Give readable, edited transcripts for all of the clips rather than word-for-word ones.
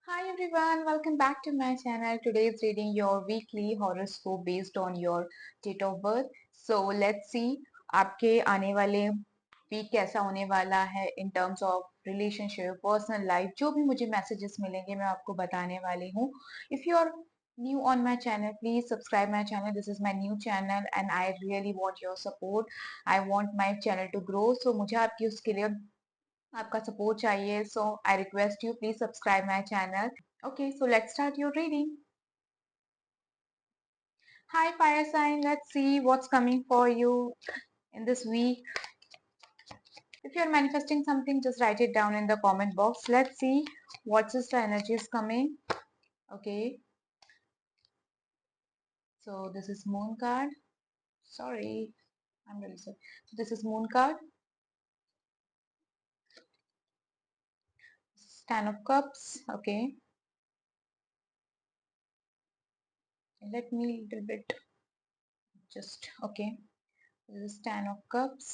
Hi everyone, welcome back to my channel. Today is reading your weekly horoscope based on your date of birth. So let's see आपके आने वाले week कैसा होने वाला है in terms of relationship, personal life. जो भी मुझे messages मिलेंगे मैं आपको बताने वाली हूँ. If you are new on my channel, please subscribe my channel. This is my new channel and I really want your support. I want my channel to grow. So मुझे आपकी उसके लिए आपका सपोर्ट चाहिए so I request you please subscribe my channel okay so let's start your reading hi fire sign let's see what's coming for you in this week. If you're manifesting something, just write it down in the comment box. Let's see what is the energy is coming. Okay, so this is moon card. Sorry, I'm really sorry. So this is moon card, ten of cups. Okay, let me little bit just okay. This is ten of cups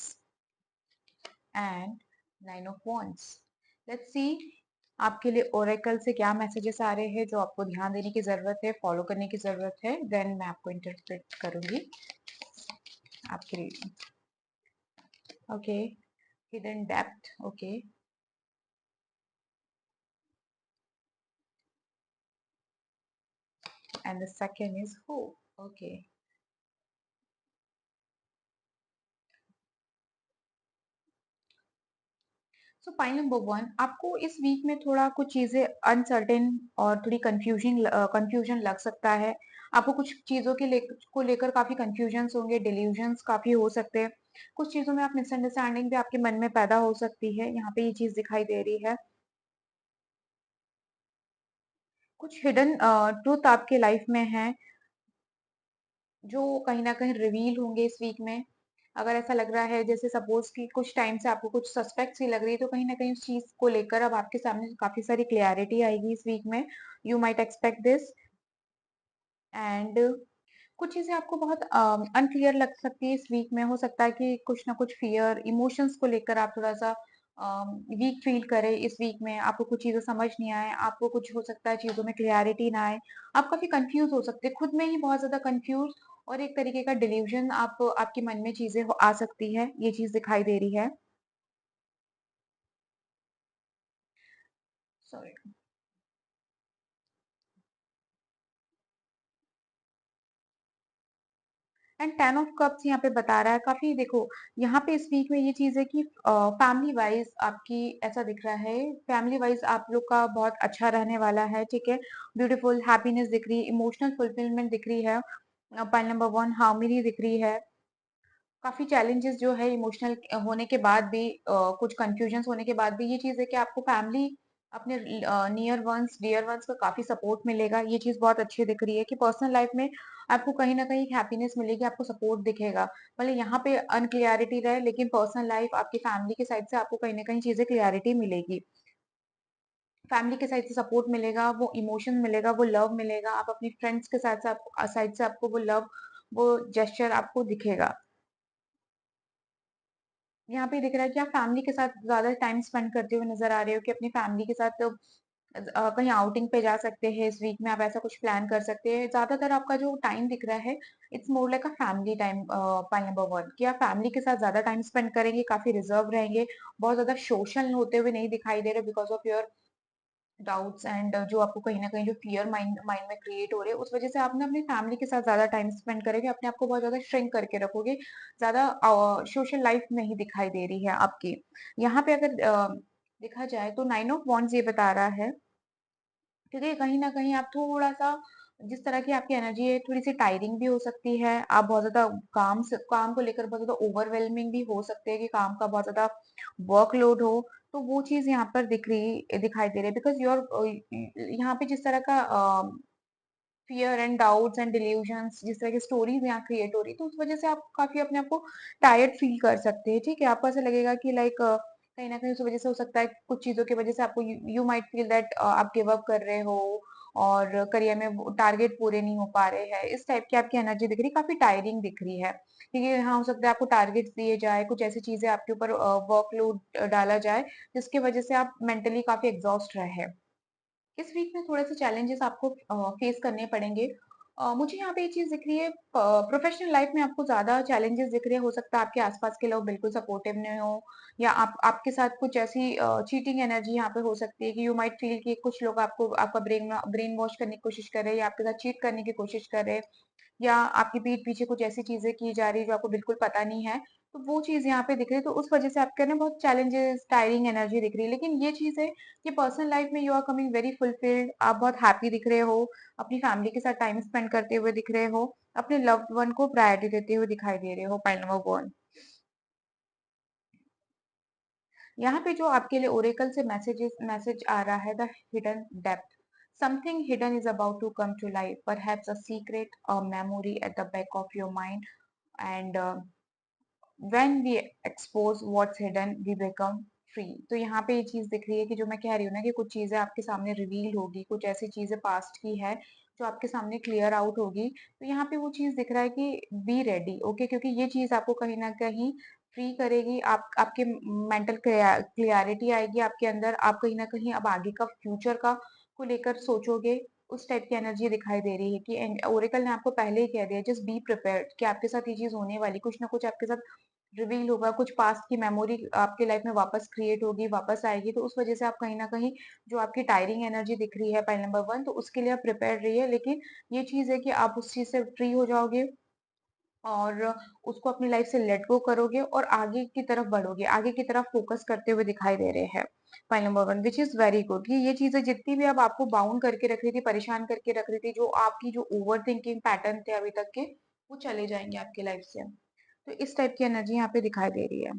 and nine of wands. Let's see आपके लिए Oracle से क्या messages आ रहे हैं जो आपको ध्यान देने की जरूरत है, फॉलो करने की जरूरत है. देन मैं आपको इंटरप्रेट करूंगी आपकी reading. Okay, hidden depth. Okay, and the second is hope. Okay, so point number one, आपको इस वीक में थोड़ा कुछ चीजें अनसर्टेन और थोड़ी कंफ्यूजन लग सकता है. आपको कुछ चीजों को लेकर काफी कंफ्यूजन होंगे, डिल्यूजन्स काफी हो सकते हैं. कुछ चीजों में आप मिसअंडरस्टैंडिंग भी आपके मन में पैदा हो सकती है. यहाँ पे ये चीज दिखाई दे रही है. कुछ हिडन ट्रूथ आपके लाइफ में है जो कहीं ना कहीं रिवील होंगे इस वीक में. अगर ऐसा लग रहा है जैसे सपोज कि कुछ टाइम से आपको कुछ सस्पेक्ट सी लग रही है तो कहीं ना कहीं उस चीज को लेकर अब आपके सामने काफी सारी क्लियरिटी आएगी इस वीक में. You might expect this. And कुछ चीजें आपको बहुत अनक्लियर लग सकती है इस वीक में. हो सकता है कि कुछ ना कुछ फियर इमोशंस को लेकर आप थोड़ा सा वीक फील करें इस वीक में. आपको कुछ चीजें समझ नहीं आए, आपको कुछ हो सकता है चीजों में क्लियरिटी ना आए. आप काफी कंफ्यूज हो सकते हैं, खुद में ही बहुत ज्यादा कंफ्यूज. और एक तरीके का डिल्यूजन आप आपके मन में चीजें आ सकती है, ये चीज दिखाई दे रही है. Sorry. And ten of cups यहाँ पे बता रहा है काफी. देखो यहाँ पे इस वीक में ये चीज है कि फैमिली वाइज आपकी ऐसा दिख रहा है, फैमिली वाइज आप लोग का बहुत अच्छा रहने वाला है. ठीक है, ब्यूटीफुल हैप्पीनेस दिख रही है, इमोशनल फुलफिलमेंट दिख रही है. पॉइंट नंबर वन, हार्मनी दिख रही है. काफी चैलेंजेस जो है इमोशनल होने के बाद भी, कुछ कंफ्यूजन होने के बाद भी, ये चीज है कि आपको फैमिली अपने नियर वंस डियर वंस का काफी सपोर्ट मिलेगा. ये चीज बहुत अच्छी दिख रही है कि पर्सनल लाइफ में आपको कहीं ना कहीं हैप्पीनेस मिलेगी, आपको सपोर्ट दिखेगा. मतलब यहाँ पे अनक्लियरिटी रहे लेकिन पर्सनल लाइफ आपकी फैमिली के साइड से आपको कहीं ना कहीं चीजें क्लियरिटी मिलेगी. फैमिली के साइड से सपोर्ट मिलेगा, वो इमोशन मिलेगा, वो लव मिलेगा. आप अपनी फ्रेंड्स के साइड से आपको वो लव, वो जेस्चर आपको दिखेगा. यहाँ पे दिख रहा है कि आप फैमिली के साथ ज्यादा टाइम स्पेंड करते हुए नजर आ रहे हो कि अपनी फैमिली के साथ कहीं आउटिंग पे जा सकते हैं इस वीक में. आप ऐसा कुछ प्लान कर सकते हैं. ज्यादातर आपका जो टाइम दिख रहा है it's more like a family time. Point number one, कि आप फैमिली के साथ ज्यादा टाइम स्पेंड करेंगे, काफी रिजर्व रहेंगे, बहुत ज्यादा सोशल होते हुए नहीं दिखाई दे रहे because of your doubts and जो आपको कहीं ना कहीं जो फियर माइंड माइंड में क्रिएट हो रहे हैं उस वजह से आप ना अपनी फैमिली के साथ ज्यादा टाइम स्पेंड करेंगे, अपने आप को बहुत ज्यादा श्रिंक करके रखोगे, ज्यादा सोशल लाइफ नहीं दिखाई दे रही है आपकी. यहाँ पे अगर देखा जाए तो नाइन ऑफ वॉन्ड्स ये बता रहा है क्योंकि कहीं ना कहीं आप थोड़ा सा, जिस तरह की आपकी एनर्जी है थोड़ी सी टायरिंग भी हो सकती है. आप बहुत ज्यादा काम को लेकर बहुत ज्यादा ओवरवेलमिंग भी हो सकते हैं कि काम का बहुत ज्यादा वर्कलोड हो. तो वो चीज यहाँ पर दिखाई दे रही है बिकॉज योर यहाँ पे जिस तरह का fear and doubts and delusions, जिस तरह की स्टोरीज यहाँ क्रिएट हो रही है तो उस वजह से आप काफी अपने आप को टायर्ड फील कर सकते हैं. ठीक है, आपको ऐसा लगेगा कि लाइक कहीं ना कहीं उस वजह से हो सकता है कुछ चीजों की वजह से आपको यू माइट फील दैट आप गिव अप कर रहे हो और करियर में टारगेट पूरे नहीं हो पा रहे हैं. इस टाइप की आपकी एनर्जी दिख रही है, काफी टायरिंग दिख रही है. क्योंकि हाँ, हो सकता है आपको टारगेट्स दिए जाए, कुछ ऐसी चीजें आपके ऊपर वर्कलोड डाला जाए जिसकी वजह से आप मेंटली काफी एग्जॉस्ट रहे. इस वीक में थोड़े से चैलेंजेस आपको फेस करने पड़ेंगे। मुझे यहाँ पे ये चीज दिख रही है, प्रोफेशनल लाइफ में आपको ज्यादा चैलेंजेस दिख रहे हैं। हो सकता है आपके आसपास के लोग बिल्कुल सपोर्टिव नहीं हो, या आप आपके साथ कुछ ऐसी चीटिंग एनर्जी यहाँ पे हो सकती है कि यू माइट फील कि कुछ लोग आपको आपका ब्रेन वॉश करने की कोशिश कर रहे हैं, या आपके साथ चीट करने की कोशिश कर रहे हैं, या आपकी पीठ पीछे कुछ ऐसी चीजें की जा रही है जो आपको बिल्कुल पता नहीं है। तो वो चीज यहाँ पे दिख रही है, तो उस वजह से आपके ना बहुत चैलेंजेस, टायरिंग एनर्जी दिख रही है। लेकिन ये चीज है कि पर्सनल लाइफ में you are coming very fulfilled, आप बहुत हैप्पी दिख रहे हो, अपनी फैमिली के साथ टाइम स्पेंड करते हुए दिख रहे हो, अपने लव्ड वन को प्रायोरिटी देते हुए दिखाई दे रहे हो। Point number 1। यहाँ पे जो आपके लिए ओरेकल से मैसेज आ रहा है, the hidden depth, something hidden is about to come to life, perhaps a secret, a memory at the back of your mind, and when we expose what's hidden we become free। तो यहाँ पे ये चीज दिख रही है कि जो मैं कह रही हूँ ना कि कुछ चीजें आपके सामने रिवील होगी, कुछ ऐसी चीजें पास्ट की है जो आपके सामने क्लियर आउट होगी। तो यहाँ पे वो चीज दिख रहा है कि बी रेडी, ओके, क्योंकि ये चीज आपको कहीं ना कहीं फ्री करेगी। आप आपके मेंटल क्लियरिटी आएगी आपके अंदर, आप कहीं ना कहीं अब आगे का फ्यूचर का को लेकर सोचोगे। उस टाइप की एनर्जी दिखाई दे रही है कि ओरेकल ने आपको पहले ही कह दिया, जस्ट बी प्रिपेयर्ड कि आपके साथ ये चीज होने वाली, कुछ ना कुछ आपके साथ रिवील होगा, कुछ पास्ट की मेमोरी आपके लाइफ में वापस क्रिएट होगी, वापस आएगी। तो उस वजह से आप कहीं ना कहीं जो आपकी टायरिंग एनर्जी दिख रही है पॉइंट नंबर 1, तो उसके लिए आप प्रिपेयर रहिए। लेकिन ये चीज है कि आप उस चीज से फ्री हो जाओगे और उसको अपनी लाइफ से लेट गो करोगे और आगे की तरफ बढ़ोगे, आगे की तरफ फोकस करते हुए दिखाई दे रहे हैं। Point number 1 which is very good. ये चीजें जितनी भी अब आपको बाउंड करके रख रही थी, परेशान करके रख रही थी, जो आपकी जो ओवर थिंकिंग पैटर्न थे अभी तक के, वो चले जाएंगे आपकी लाइफ से। तो इस टाइप की एनर्जी यहाँ पे दिखाई दे रही है।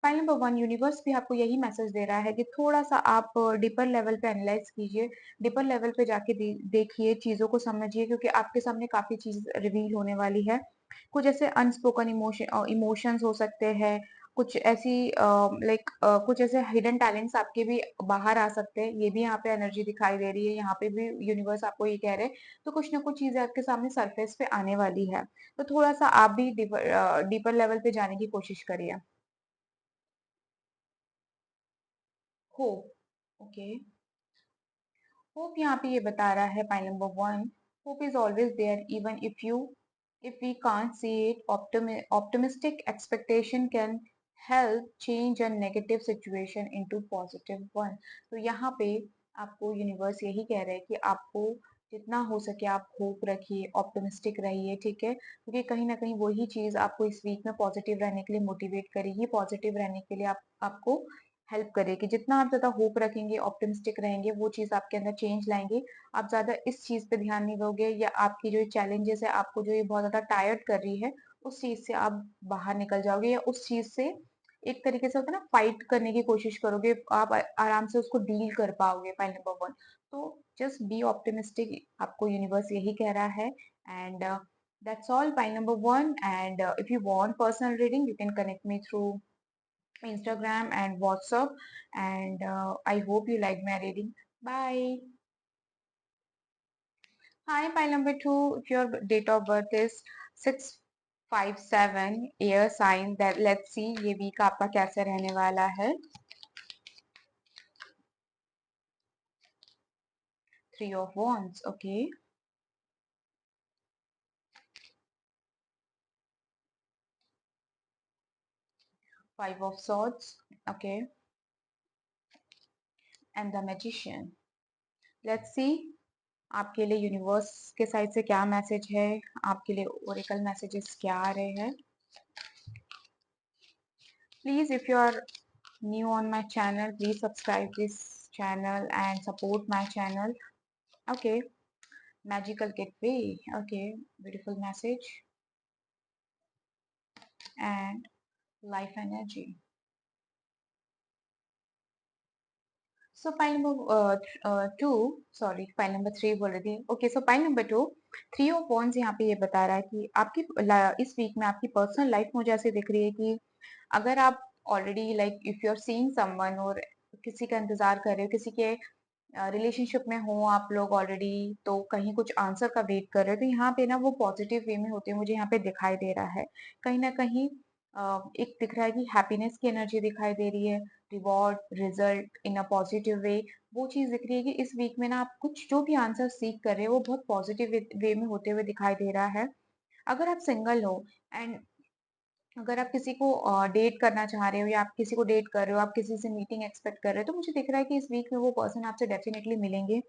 फाइल नंबर 1, यूनिवर्स भी आपको यही मैसेज दे रहा है कि थोड़ा सा आप डीपर लेवल पे एनालाइज कीजिए, डीपर लेवल पे जाके देखिए, चीजों को समझिए, क्योंकि आपके सामने काफी चीज रिवील होने वाली है। कुछ ऐसे अनस्पोकन इमोशंस हो सकते हैं, कुछ ऐसी लाइक कुछ ऐसे हिडन टैलेंट्स आपके भी बाहर आ सकते हैं। ये भी यहाँ पे एनर्जी दिखाई दे रही है, यहाँ पे भी यूनिवर्स आपको ये कह रहे हैं। तो कुछ ना कुछ चीजें आपके सामने सरफेस पे आने वाली है, तो थोड़ा सा आप भी डीपर लेवल पे जाने की कोशिश करिए। Hope, okay. होप यहाँ पे ये बता रहा है point number 1, hope is always there even if we can't see it। Optimistic expectation can help change a negative situation into positive one। तो यहाँ पे आपको यूनिवर्स यही कह रहा है कि आपको जितना हो सके आप होप रखिए, ऑप्टिमिस्टिक रहिए, ठीक है, क्योंकि कहीं ना कहीं वही चीज आपको इस वीक में पॉजिटिव रहने के लिए मोटिवेट करेगी, पॉजिटिव रहने के लिए आपको हेल्प करेगी। जितना आप ज्यादा होप रखेंगे, ऑप्टिमिस्टिक रहेंगे, वो चीज आपके अंदर चेंज लाएंगे। आप ज्यादा इस चीज पे ध्यान नहीं दोगे, या आपकी जो चैलेंजेस है, आपको जो ये बहुत ज्यादा टायर्ड कर रही है, उस चीज से आप बाहर निकल जाओगे, या उस चीज से एक तरीके से होता है ना, फाइट करने की कोशिश करोगे, आप आराम से उसको डील कर पाओगे। पॉइंट नंबर 1, तो जस्ट बी ऑप्टिमिस्टिक, आपको यूनिवर्स यही कह रहा है। And that's all, point number 1। And if you want personal reading, you can connect me through Instagram and WhatsApp. And I hope you like my reading. Bye. Hi, file number 2. If your date of birth is 657, air sign, that let's see ये week आपका कैसे रहने वाला है। 3 of Wands, okay. 5 of Swords, okay. And the Magician. Let's see आपके लिए universe के side से क्या मैसेज है, आपके लिए ओरेकल मैसेजेस क्या आ रहे हैं। Please, if you are new on my channel, please subscribe this channel and support my channel. Okay, magical gateway, okay, beautiful message and life energy. So pile number 2, sorry, pile number 3 बोल रही थी। Okay, so pile number 2, 3 of wands यहाँ पे ये बता रहा है कि आपकी इस वीक में आपकी पर्सनल लाइफ मुझे ऐसे दिख रही है कि अगर आप already like if you are seeing someone, और किसी का इंतजार कर रहे हो, किसी के रिलेशनशिप में हो आप लोग ऑलरेडी, तो कहीं कुछ आंसर का वेट कर रहे हो, तो यहाँ पे ना वो पॉजिटिव वे में होते हैं, मुझे यहाँ पे दिखाई दे रहा है। कहीं ना कहीं एक दिख रहा है कि हैप्पीनेस की एनर्जी दिखाई दे रही है। Reward, result in a positive way, वो चीज़ दिख रही है कि इस वीक में ना आप कुछ जो भी आंसर सीख कर रहे हो वो बहुत पॉजिटिव वे में होते हुए दिखाई दे रहा है। अगर आप सिंगल हो एंड अगर आप किसी को डेट करना चाह रहे हो या आप किसी को डेट कर रहे हो, आप किसी से मीटिंग एक्सपेक्ट कर रहे हो, तो मुझे दिख रहा है कि इस वीक में वो पर्सन आपसे डेफिनेटली मिलेंगे।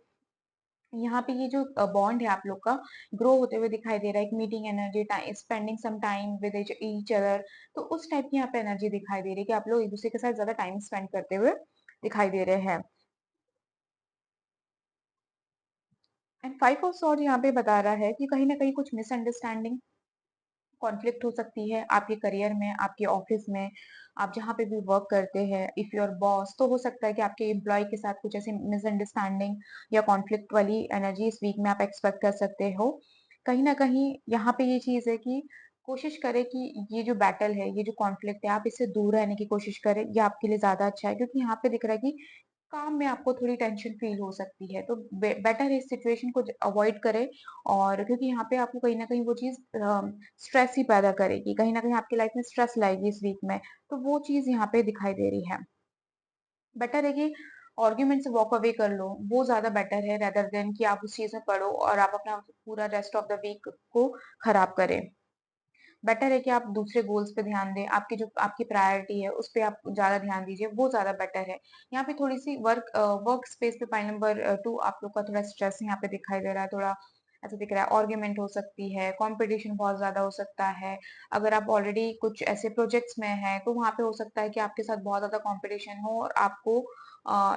यहाँ पे ये जो बॉन्ड है आप लोग का ग्रो होते हुए दिखाई दे रहा है, एक meeting energy, spending some time with each other, तो उस टाइप की यहाँ पे एनर्जी दिखाई दे रही है कि आप लोग एक दूसरे के साथ ज्यादा टाइम स्पेंड करते हुए दिखाई दे रहे हैं। एंड 5 ऑफ सॉर्ड यहाँ पे बता रहा है कि कहीं ना कहीं कुछ मिसअंडरस्टैंडिंग, कॉन्फ्लिक्ट हो सकती है आपके करियर में, आपके ऑफिस में, आप जहाँ पे भी वर्क करते हैं, इफ योर बॉस, तो हो सकता है कि आपके एम्प्लॉय के साथ कुछ ऐसी मिसअंडरस्टैंडिंग या कॉन्फ्लिक्ट वाली एनर्जी इस वीक में आप एक्सपेक्ट कर सकते हो। कहीं ना कहीं यहाँ पे ये चीज है कि कोशिश करें कि ये जो बैटल है, ये जो कॉन्फ्लिक्ट है, आप इससे दूर रहने की कोशिश करें, ये आपके लिए ज्यादा अच्छा है, क्योंकि यहाँ पे दिख रहा है कि काम में आपको थोड़ी टेंशन फील हो सकती है, तो बेटर है इस सिचुएशन को अवॉइड करें। और क्योंकि यहाँ पे आपको कहीं ना कहीं वो चीज स्ट्रेस ही पैदा करेगी, कहीं ना कहीं आपकी लाइफ में स्ट्रेस लाएगी इस वीक में, तो वो चीज यहाँ पे दिखाई दे रही है। बेटर है कि आर्ग्यूमेंट से वॉक अवे कर लो, वो ज्यादा बेटर है रेदर देन कि आप उस चीज में पढ़ो और आप अपना पूरा रेस्ट ऑफ द वीक को खराब करें। बेटर है कि आप दूसरे गोल्स पे ध्यान दें, आपकी जो आपकी प्रायोरिटी है उस पे आप ज्यादा ध्यान दीजिए, वो ज्यादा बेटर है। यहाँ पे थोड़ी सी वर्क स्पेस पे पॉइंट नंबर 2 आप लोग का थोड़ा स्ट्रेस यहाँ पे दिखाई दे रहा है, थोड़ा ऐसा दिख रहा है, आर्ग्यूमेंट हो सकती है, कंपटीशन बहुत ज्यादा हो सकता है। अगर आप ऑलरेडी कुछ ऐसे प्रोजेक्ट्स में हैं तो वहां पे हो सकता है कि आपके साथ बहुत ज्यादा कंपटीशन हो और आपको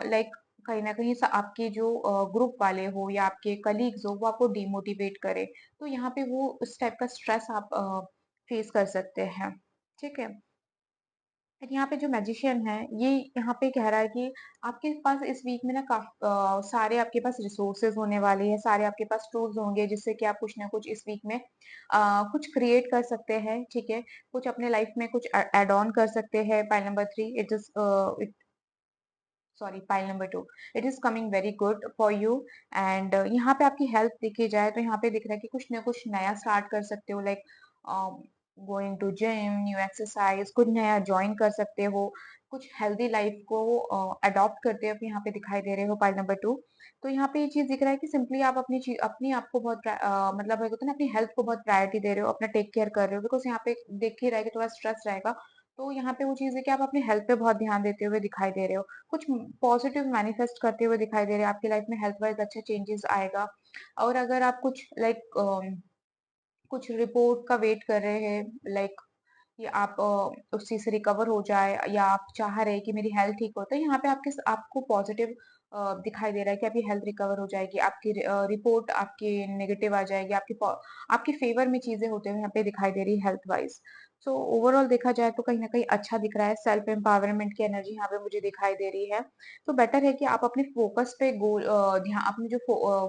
लाइक कहीं ना कहीं आपके जो ग्रुप वाले हो या आपके कलीग्स हो वो आपको डिमोटिवेट करे, तो यहाँ पे वो उस टाइप का स्ट्रेस आप फेस कर सकते हैं। ठीक है। और यहाँ पे जो मैजिशियन है ये यहाँ पे कह रहा है कि आपके पास इस वीक में ना काफी सारे आपके पास रिसोर्सेज होने वाले हैं, सारे आपके पास टूल्स होंगे जिससे कि आप कुछ ना कुछ इस वीक में कुछ क्रिएट कर सकते हैं। ठीक है। कुछ अपने लाइफ में कुछ एड ऑन कर सकते हैं। Pile number 3 it is sorry, pile number 2, it is coming very good for you. And यहाँ पे आपकी हेल्थ देखी जाए तो यहाँ पे दिख रहा है कि कुछ ना कुछ नया स्टार्ट कर सकते हो, like going to gym, new exercise, कुछ नया ज्वाइन कर सकते हो, कुछ हेल्दी लाइफ को अडॉप्ट करते हुए यहाँ पे दिखाई दे रहे हो पाइल नंबर 2। तो यहाँ पे ये चीज दिख रहा है कि सिंपली आप अपनी चीज अपनी आप को बहुत मतलब है होता है ना, अपनी हेल्थ को बहुत प्रायोरिटी दे रहे हो, अपना टेक केयर कर रहे हो, बिकॉज यहाँ पे देख ही रहा है कि थोड़ा स्ट्रेस रहेगा, तो यहाँ पे वो चीज है कि आप अपनी हेल्थ पे बहुत ध्यान देते हुए दिखाई दे रहे हो, कुछ पॉजिटिव मैनिफेस्ट करते हुए दिखाई दे रहे हैं, आपकी लाइफ में हेल्थ वाइज अच्छा चेंजेस आएगा। और अगर आप कुछ लाइक कुछ रिपोर्ट का वेट कर रहे हैं, लाइक कि आप उस चीज से रिकवर हो जाए या आप चाह रहे हैं कि मेरी हेल्थ ठीक हो, तो यहाँ पे आपके आपको पॉजिटिव दिखाई दे रहा है कि आपकी हेल्थ रिकवर हो जाएगी, आपकी रिपोर्ट आपकी नेगेटिव आ जाएगी, आपकी फेवर में चीजें होते हुए यहाँ पे दिखाई दे रही है हेल्थ वाइज। सो ओवरऑल देखा जाए तो कहीं ना कहीं अच्छा दिख रहा है, सेल्फ एम्पावरमेंट की एनर्जी यहाँ पे मुझे दिखाई दे रही है। तो बेटर है कि आप अपने फोकस पे गोल ध्यान, अपने जो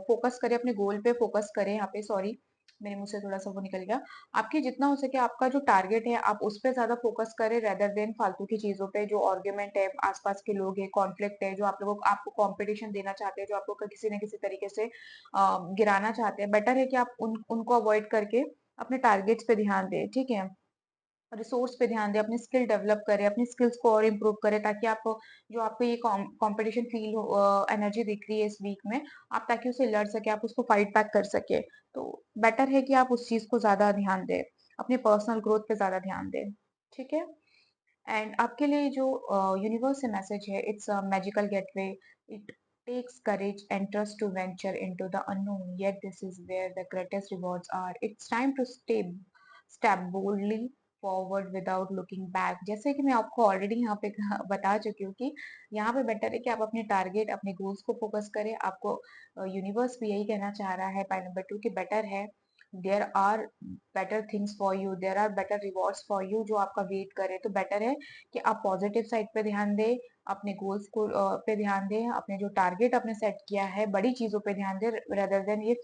फोकस करें, अपने गोल पे फोकस करें, यहाँ पे सॉरी मेरे मुंह से थोड़ा सा वो निकल गया। आपकी जितना हो सके आपका जो टारगेट है आप उस पे ज्यादा फोकस करें रेदर देन फालतू की चीजों पे, जो आर्ग्यूमेंट है, आसपास के लोग है, कॉन्फ्लिक्ट है, जो आप लोगों को आपको कंपटीशन देना चाहते हैं, जो आपको किसी न किसी तरीके से गिराना चाहते हैं, बेटर है कि आप उनको अवॉइड करके अपने टारगेट्स पे ध्यान दें। ठीक है। रिसोर्स पे ध्यान दें, अपनी स्किल डेवलप करें, अपनी स्किल्स को और इम्प्रूव करें, ताकि आप जो आपको ये कंपटीशन फील एनर्जी दिख रही है इस वीक में, आप ताकि उसे लड़ सके, आप उसको फाइट बैक कर सके। तो बेटर है कि आप उस चीज को ज्यादा ध्यान दें, अपने पर्सनल ग्रोथ पे ज्यादा ध्यान दें। ठीक है। एंड आपके लिए जो यूनिवर्स से मैसेज है, it's a magical gateway, it takes courage and trust to venture into the unknown, yet this is where the greatest rewards are. It's time to step boldly forward without looking back। जैसे कि मैं आपको already यहाँ पे बता चुकी हूँ कि यहाँ पे बेटर है कि आप अपने टारगेट, अपने गोल्स को फोकस करें। आपको यूनिवर्स भी यही कहना चाह रहा है पाई नंबर 2 की बेटर है, there are better things for you, there are better rewards for you जो आपका वेट करे। तो बेटर है कि आप पॉजिटिव साइड पे ध्यान दें, अपने गोल्स को पे ध्यान दें, अपने जो टारगेट आपने सेट किया है बड़ी चीजों पे ध्यान दें रेदर देन ये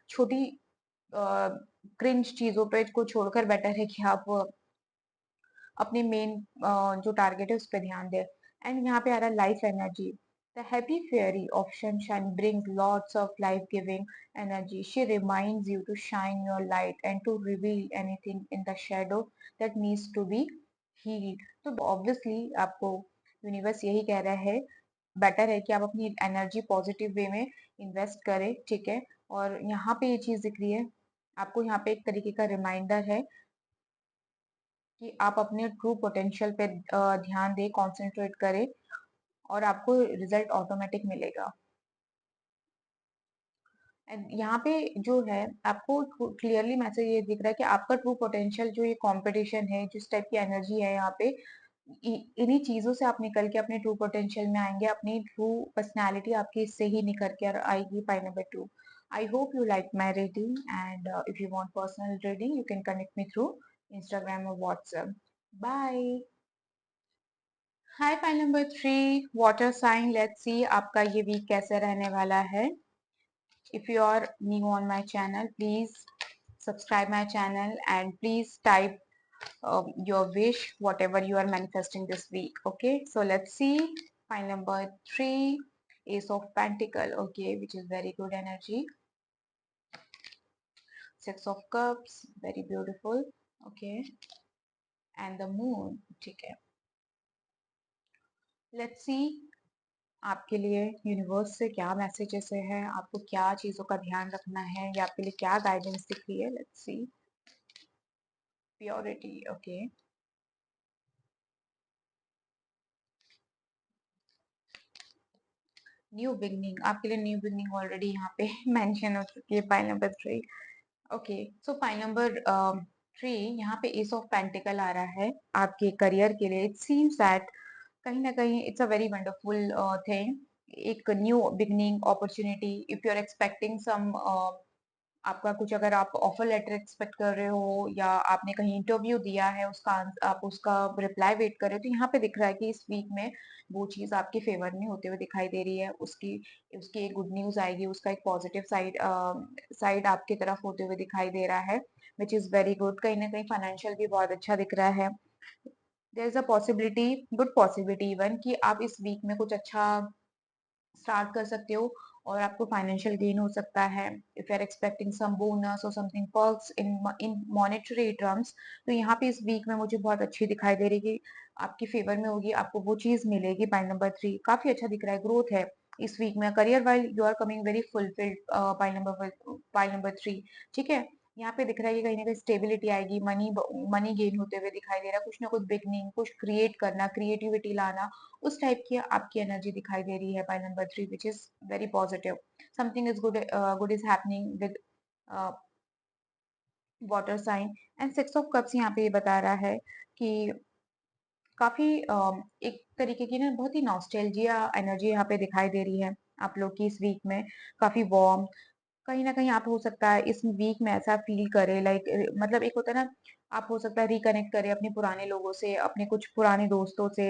छोटी क्रिंज चीजों पे को छोड़कर बेटर है कि आप अपने मेन जो टारगेट है उस पर ध्यान दें। एंड यहाँ पे आ रहा है life energy, the happy fairy of sunshine brings lots of life giving energy. She reminds you to shine your light and to reveal anything in the shadow that needs to be healed. तो obviously आपको universe यही कह रहा है, better है कि आप अपनी एनर्जी पॉजिटिव वे में इन्वेस्ट करें, ठीक है। और यहाँ पे ये चीज दिख रही है, आपको यहाँ पे एक तरीके का रिमाइंडर है कि आप अपने ट्रू पोटेंशियल पे ध्यान दें, कंसंट्रेट करें, और आपको रिजल्ट ऑटोमेटिक मिलेगा। एंड यहाँ पे जो है आपको क्लियरली मैसेज ये दिख रहा है कि आपका ट्रू पोटेंशियल, जो ये कंपटीशन है, जिस टाइप की एनर्जी है यहाँ पे, इन्हीं चीजों से आप निकल के अपने ट्रू पोटेंशियल में आएंगे, अपनी ट्रू पर्सनालिटी आपकी इससे ही निखर के आएगी। Point number 2, I hope you like my reading, and if you want personal reading you can connect me through Instagram और WhatsApp. Bye. Hi, point number 3, water sign. Let's see आपका ये week कैसे रहने वाला है। If you are new on my channel, please subscribe my channel and please type your wish, whatever you are manifesting this week. Okay, so let's see. File number 3, Ace of Pentacle. Okay, which is very good energy. Six of Cups, very beautiful. Okay, and the Moon. Okay, let's see आपके लिए universe से क्या messages है, आपको क्या चीजों का ध्यान रखना है, या आपके लिए क्या गाइडेंस दिख रही है। Let's see. Purity. Okay, new beginning. आपके लिए न्यू बिगनिंग ऑलरेडी यहाँ पे मेंशन हो चुकी है। Pile number 3। ओके, सो पाइल नंबर 3, यहाँ पे एस ऑफ पेंटिकल आ रहा है आपके करियर के लिए। इट सीम्स दैट कहीं ना कहीं it's a very wonderful thing, एक new beginning opportunity. If you are expecting some, आपका कुछ, अगर आप ऑफर लेटर एक्सपेक्ट कर रहे हो या आपने कहीं इंटरव्यू दिया है, उसका आप उसका रिप्लाई वेट कर रहे हो, तो यहाँ पे दिख रहा है कि इस वीक में वो चीज आपके फेवर में होते हुए दिखाई दे रही है। उसकी उसकी एक गुड न्यूज आएगी, उसका एक पॉजिटिव साइड साइड आपकी तरफ होते हुए दिखाई दे रहा है, विच इज वेरी गुड। कहीं ना कहीं फाइनेंशियल भी बहुत अच्छा दिख रहा है। There is a possibility, good possibility even, कि आप इस वीक में कुछ अच्छा स्टार्ट कर सकते हो और आपको फाइनेंशियल गेन हो सकता है। If you are expecting some bonus और something perks in in monetary terms, तो यहाँ पे इस वीक में मुझे बहुत अच्छी दिखाई दे रही है कि आपकी फेवर में होगी, आपको वो चीज मिलेगी। पॉइंट नंबर 3 काफी अच्छा दिख रहा है, ग्रोथ है इस वीक में। Career while you are coming very fulfilled. Point number 3, ठीक है। यहाँ पे दिख रहा है कि कहीं ना कहीं स्टेबिलिटी आएगी, मनी मनी गेन होते हुए दिखाई दे रहा है, कुछ ना कुछ बिगनिंग, कुछ क्रिएट करना, क्रिएटिविटी लाना, उस टाइप की आपकी एनर्जी दिखाई दे रही है। By number 3, which is very positive. Something is good, good is happening with water sign. And six of cups यहाँ पे ये बता रहा है कि काफी एक तरीके की ना बहुत ही नॉस्टैल्जिया एनर्जी यहाँ पे दिखाई दे रही है आप लोग की इस वीक में। काफी वार्म, कहीं ना कहीं आप हो सकता है इस वीक में ऐसा फील करे, लाइक मतलब एक होता है ना, आप हो सकता है रिकनेक्ट करें अपने पुराने लोगों से, अपने कुछ पुराने दोस्तों से,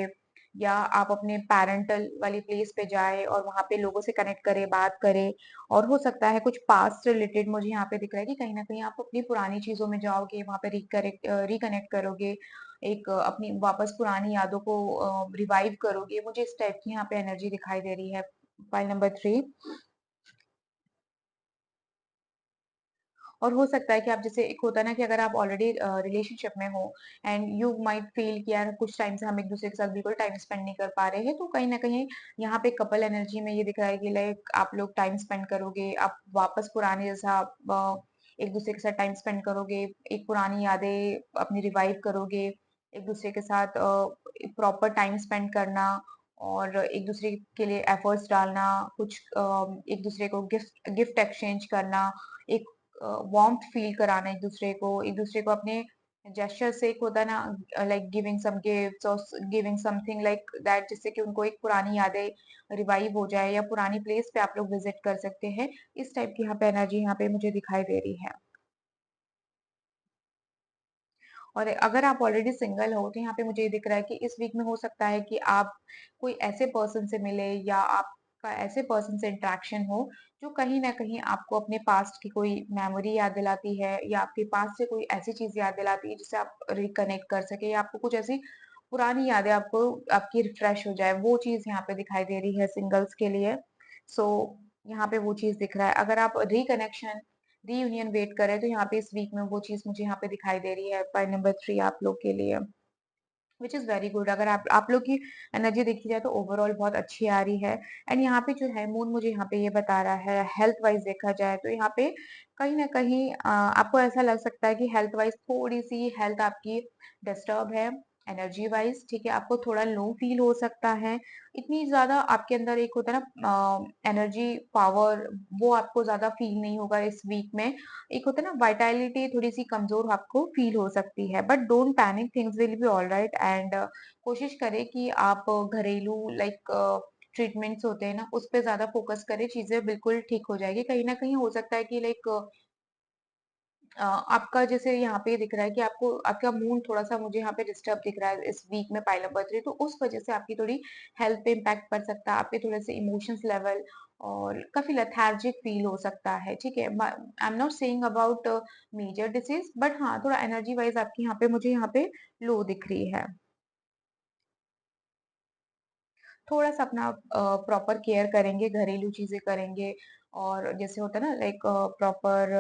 या आप अपने पेरेंटल वाली प्लेस पे जाए और वहां पे लोगों से कनेक्ट करें, बात करें। और हो सकता है कुछ पास्ट रिलेटेड, मुझे यहाँ पे दिख रहा है कि कहीं ना कहीं आप अपनी पुरानी चीजों में जाओगे, वहां पे रिकनेक्ट करोगे, एक अपनी वापस पुरानी यादों को रिवाइव करोगे। मुझे इस टाइप की यहाँ पे एनर्जी दिखाई दे रही है। File number 3। और हो सकता है कि आप, जैसे एक होता है ना कि अगर आप ऑलरेडी रिलेशनशिप में हो एंड यू माइट फील कि यार कुछ टाइम से हम एक दूसरे के साथ बिल्कुल टाइम स्पेंड नहीं कर पा रहे हैं, तो कहीं ना कहीं यहाँ पे कपल एनर्जी में ये दिख रहा है कि लाइक आप लोग टाइम स्पेंड करोगे, आप वापस पुराने जैसा एक दूसरे के साथ टाइम स्पेंड करोगे, एक पुरानी यादें अपनी रिवाइव करोगे, एक दूसरे के साथ प्रॉपर टाइम स्पेंड करना, और एक दूसरे के लिए एफर्ट्स डालना, कुछ एक दूसरे को गिफ्ट गिफ्ट एक्सचेंज करना, एक वार्मथ फील कराना एक दूसरे को अपने जेस्चर से, एक होता है ना लाइक गिविंग सम गिफ्ट्स और गिविंग समथिंग लाइक दैट, जिससे कि उनको एक पुरानी यादें रिवाइव हो जाए, या पुरानी प्लेस पे आप लोग विजिट कर सकते हैं। इस टाइप की यहाँ पे एनर्जी यहाँ पे मुझे दिखाई दे रही है। और अगर आप ऑलरेडी सिंगल हो तो यहाँ पे मुझे ये दिख रहा है कि इस वीक में हो सकता है कि आप कोई ऐसे पर्सन से मिले, या आपका ऐसे पर्सन से इंटरेक्शन हो जो कहीं ना कहीं आपको अपने पास्ट की कोई मेमोरी याद दिलाती है, या आपके पास से कोई ऐसी चीज याद दिलाती है जिससे आप रिकनेक्ट कर सके, या आपको कुछ ऐसी पुरानी यादें आपको आपकी रिफ्रेश हो जाए, वो चीज यहाँ पे दिखाई दे रही है सिंगल्स के लिए। सो यहाँ पे वो चीज दिख रहा है। अगर आप रिकनेक्शन, रीयूनियन वेट कर रहे हैं, तो यहाँ पे इस वीक में वो चीज मुझे यहाँ पे दिखाई दे रही है। पॉइंट नंबर 3 आप लोग के लिए, विच इज़ वेरी गुड। अगर आप लोग की एनर्जी देखी जाए तो ओवरऑल बहुत अच्छी आ रही है। एंड यहाँ पे जो है मून मुझे यहाँ पे ये बता रहा है, हेल्थ वाइज देखा जाए तो यहाँ पे कहीं ना कहीं आपको ऐसा लग सकता है कि हेल्थ वाइज थोड़ी सी हेल्थ आपकी डिस्टर्ब है। एनर्जी वाइज ठीक है, आपको थोड़ा लो फील हो सकता है। इतनी ज्यादा आपके अंदर एक होता है ना एनर्जी पावर, वो आपको ज्यादा फील नहीं होगा इस वीक में। एक होता है ना वाइटैलिटी थोड़ी सी कमजोर आपको फील हो सकती है, but don't panic, things will be all right. And कोशिश करें कि आप घरेलू लाइक ट्रीटमेंट्स होते हैं ना उस पे ज्यादा फोकस करें, चीजें बिल्कुल ठीक हो जाएगी। कहीं ना कहीं हो सकता है कि लाइक आपका जैसे यहाँ पे दिख रहा है कि आपको आपका मूड थोड़ा सा मुझे यहाँ पे डिस्टर्ब दिख रहा है इस वीक में पाइल अप बर्थडे, तो उस वजह से आपकी थोड़ी हेल्थ पे इम्पैक्ट पड़ सकता है, आपके थोड़े से इमोशंस लेवल और काफी लेथार्जिक फील हो सकता है। ठीक है, I am not saying about major disease, but हाँ थोड़ा एनर्जी वाइज आपकी यहाँ पे मुझे यहाँ पे लो दिख रही है। थोड़ा सा अपना प्रॉपर केयर करेंगे, घरेलू चीजें करेंगे, और जैसे होता है ना लाइक प्रॉपर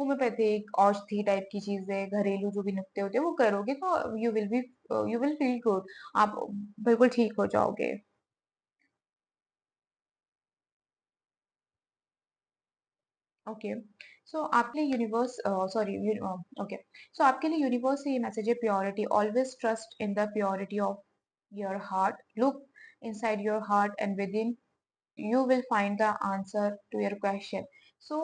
होम्योपैथिक औषधि टाइप की चीजें, घरेलू जो भी नुक्ते होते हैं वो करोगे तो यू विल फील गुड, आप बिल्कुल ठीक हो जाओगे। ओके, सो आपके लिए यूनिवर्स सॉरी ओके, सो आपके लिए यूनिवर्स से ये मैसेज है, purity, always trust in the purity of your heart, look inside your heart and with in you will find the answer to your question. So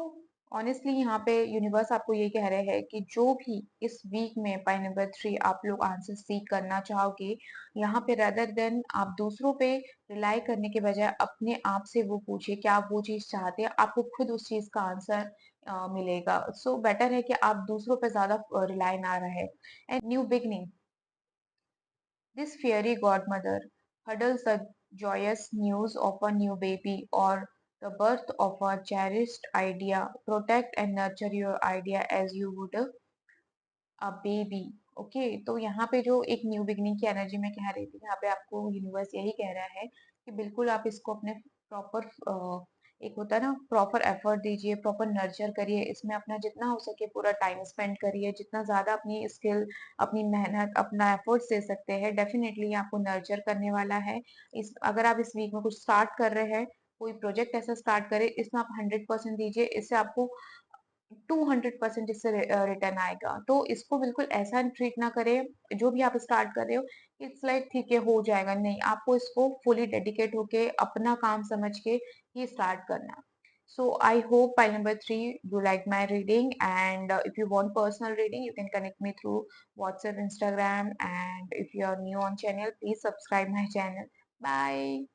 honestly यहाँ पे universe आपको ये कह रहे हैं कि जो भी इस वीक में पाई नंबर 3 आप लोग आंसर सीख करना चाहोगे, यहाँ पे रेदर देन आप दूसरों पे रिलाई करने के बजाय अपने आप से वो पूछिए क्या आप वो चीज चाहते हैं, आपको खुद उस चीज का आंसर मिलेगा। सो बेटर है कि आप दूसरों पे ज्यादा रिलाई ना रहे। And new beginning, this fairy godmother huddles the joyous news of a new baby or the birth of a cherished idea. Protect and nurture your idea as you would a baby. Okay, तो यहाँ पे जो एक new beginning की energy में कह रही थी, यहाँ पे आपको यूनिवर्स यही कह रहा है कि बिल्कुल आप इसको अपने प्रॉपर एक होता है ना प्रॉपर एफर्ट दीजिए, प्रॉपर नर्चर करिए, इसमें अपना जितना हो सके पूरा टाइम स्पेंड करिए, जितना ज्यादा अपनी स्किल, अपनी मेहनत, अपना एफर्ट्स दे सकते हैं, डेफिनेटली आपको नर्चर करने वाला है। इस अगर आप इस वीक में कुछ स्टार्ट कर रहे हैं, कोई प्रोजेक्ट ऐसा स्टार्ट करें, इसमें आप 100% दीजिए, इससे आपको 200% इससे रिटर्न आएगा। तो इसको बिल्कुल ऐसा ट्रीट ना करें, जो भी आप स्टार्ट कर रहे हो इट्स लाइक ठीक है हो जाएगा, नहीं, आपको इसको फुली डेडिकेट होके अपना काम समझ के ये स्टार्ट करना। So I hope pile number 3 you like my reading, and if you want personal reading you can connect me through WhatsApp, Instagram, and if you are new on channel please subscribe my channel. Bye.